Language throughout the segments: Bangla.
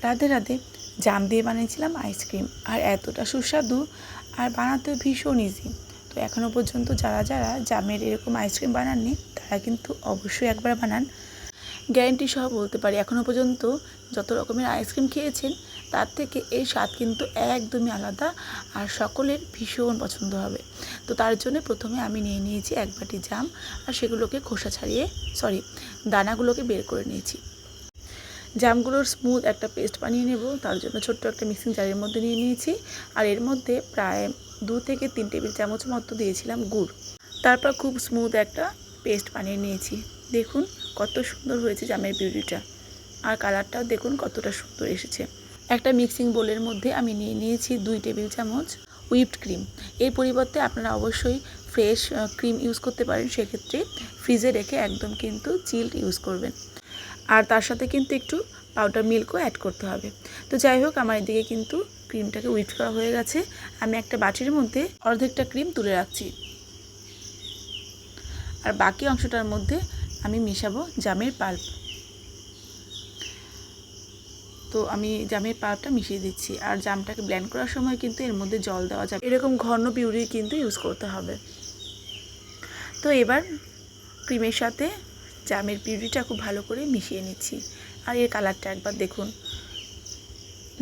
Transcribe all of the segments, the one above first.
রাধে রাধে। জাম দিয়ে বানিয়েছিলাম আইসক্রিম, আর এতটা সুস্বাদু আর বানাতেও ভীষণ ইজি। তো এখনও পর্যন্ত যারা যারা জামের এরকম আইসক্রিম বানাননি তারা কিন্তু অবশ্যই একবার বানান। গ্যারেন্টি সহ বলতে পারি, এখনও পর্যন্ত যত রকমের আইসক্রিম খেয়েছেন তার থেকে এর স্বাদ কিন্তু একদমই আলাদা, আর সকলের ভীষণ পছন্দ হবে। তো তার জন্য প্রথমে আমি নিয়ে নিয়েছি এক বাটি জাম, আর সেগুলোকে খোসা ছাড়িয়ে দানাগুলোকে বের করে নিয়েছি। জামগুলোর স্মুথ একটা পেস্ট বানিয়ে নেব, তার জন্য ছোট্ট একটা মিক্সিং জারের মধ্যে নিয়ে নিয়েছি। আর এর মধ্যে প্রায় 2 থেকে 3 টেবিল চামচ মতো দিয়েছিলাম গুড়। তারপর খুব স্মুথ একটা পেস্ট বানিয়ে নিয়েছি। দেখুন কত সুন্দর হয়েছে জামের পিউরিটা, আর কালারটাও দেখুন কতটা সুন্দর এসেছে। একটা মিক্সিং বোলের মধ্যে আমি নিয়ে নিয়েছি 2 টেবিল চামচ হুইপড ক্রিম। এর পরিবর্তে আপনারা অবশ্যই ফ্রেশ ক্রিম ইউজ করতে পারেন, সেক্ষেত্রে ফ্রিজে রেখে একদম কিন্তু চিল্ড ইউজ করবেন। আর তার সাথে কিন্তু একটু পাউডার মিল্কও অ্যাড করতে হবে। তো যাই হোক, আমার এদিকে কিন্তু ক্রিমটাকে হুইপ করা হয়ে গেছে। আমি একটা বাটির মধ্যে অর্ধেকটা ক্রিম তুলে রাখছি, আর বাকি অংশটার মধ্যে আমি মেশাবো জামের পাল্প। তো আমি জামের পাল্পটা মিশিয়ে দিচ্ছি, আর জামটাকে ব্লেন্ড করার সময় কিন্তু এর মধ্যে জল দেওয়া যাবে, এরকম ঘন পিউরি কিন্তু ইউজ করতে হবে। তো এবার ক্রিমের সাথে জামের পিউরিটা খুব ভালো করে মিশিয়ে নিচ্ছি। আর এর কালারটা একবার দেখুন,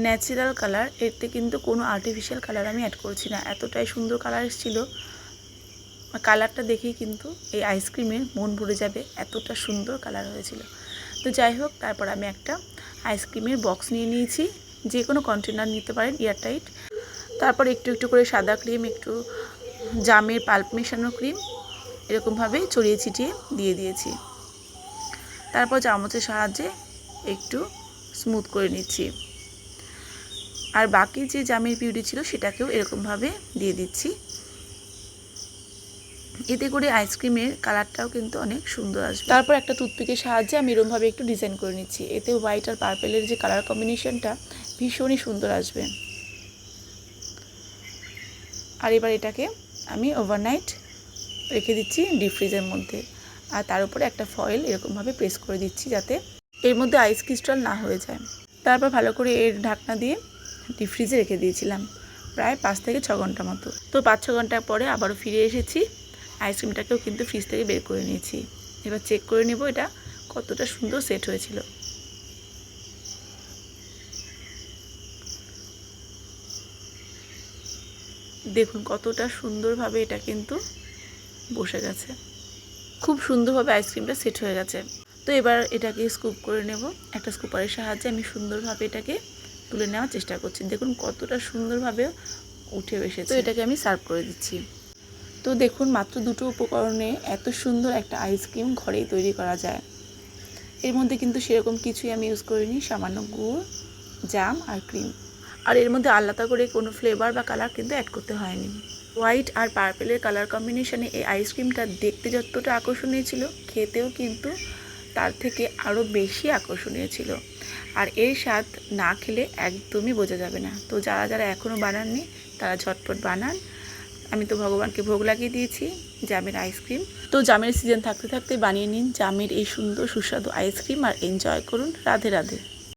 ন্যাচারাল কালার, এতে কিন্তু কোনো আর্টিফিশিয়াল কালার আমি অ্যাড করছি না। এতটাই সুন্দর কালার এসেছিলো, কালারটা দেখেই কিন্তু এই আইসক্রিমের মন ভরে যাবে, এতটা সুন্দর কালার হয়েছিল। তো যাই হোক, তারপর আমি একটা আইসক্রিমের বক্স নিয়ে নিয়েছি, যে কোনো কন্টেনার নিতে পারেন এয়ারটাইট। তারপর একটু একটু করে সাদা ক্রিম, একটু জামের পাল্প মেশানো ক্রিম এরকমভাবে ছড়িয়ে ছিটিয়ে দিয়ে দিয়েছি। তারপর চামচের সাহায্যে একটু স্মুথ করে নিচ্ছি, আর বাকি যে জামের পিউরি ছিল সেটাকেও এরকমভাবে দিয়ে দিচ্ছি। এতে করে আইসক্রিমের কালারটাও কিন্তু অনেক সুন্দর আসবে। তারপর একটা টুথপিকের সাহায্যে আমি এরকমভাবে একটু ডিজাইন করে নিচ্ছি, এতে হোয়াইট আর পার্পেলের যে কালার কম্বিনেশনটা ভীষণই সুন্দর আসবে। আর এবার এটাকে আমি ওভারনাইট রেখে দিচ্ছি ডিপ ফ্রিজের মধ্যে, আর তার উপরে একটা ফয়েল এরকমভাবে প্রেস করে দিচ্ছি যাতে এর মধ্যে আইস ক্রিস্টাল না হয়ে যায়। তারপর ভালো করে এর ঢাকনা দিয়ে ডিপ ফ্রিজে রেখে দিয়েছিলাম প্রায় 5 থেকে 6 ঘন্টা মতো। তো 5-6 ঘন্টা পরে আবারও ফিরে এসেছি, আইসক্রিমটাকেও কিন্তু ফ্রিজ থেকে বের করে নিয়েছি। এবার চেক করে নেব এটা কতটা সুন্দর সেট হয়েছিল। দেখুন কতটা সুন্দরভাবে এটা কিন্তু বসে গেছে, খুব সুন্দরভাবে আইসক্রিমটা সেট হয়ে গেছে। তো এবার এটাকে স্কুপ করে নেব, একটা স্কুপারের সাহায্যে আমি সুন্দরভাবে এটাকে তুলে নেওয়ার চেষ্টা করছি। দেখুন কতটা সুন্দরভাবে উঠে এসেছে। তো এটাকে আমি সার্ভ করে দিচ্ছি। তো দেখুন মাত্র 2টো উপকরণে এত সুন্দর একটা আইসক্রিম ঘরেই তৈরি করা যায়। এর মধ্যে কিন্তু সেরকম কিছুই আমি ইউজ করিনি, সামান্য গুড়, জাম আর ক্রিম। আর এর মধ্যে আলাদা করে কোনো ফ্লেভার বা কালার কিন্তু অ্যাড করতে হয়নি। হোয়াইট আর পার্পেলের কালার কম্বিনেশনে এই আইসক্রিমটা দেখতে যতটা আকর্ষণীয় ছিল, খেতেও কিন্তু তার থেকে আরও বেশি আকর্ষণীয় ছিল। আর এর স্বাদ না খেলে একদমই বোঝা যাবে না। তো যারা যারা এখনও বানাননি তারা ঝটপট বানান। আমি তো ভগবানকে ভোগ লাগিয়ে দিয়েছি জামের আইসক্রিম। তো জামের সিজন থাকতে থাকতে বানিয়ে নিন জামের এই সুন্দর সুস্বাদু আইসক্রিম, আর এনজয় করুন। রাধে রাধে।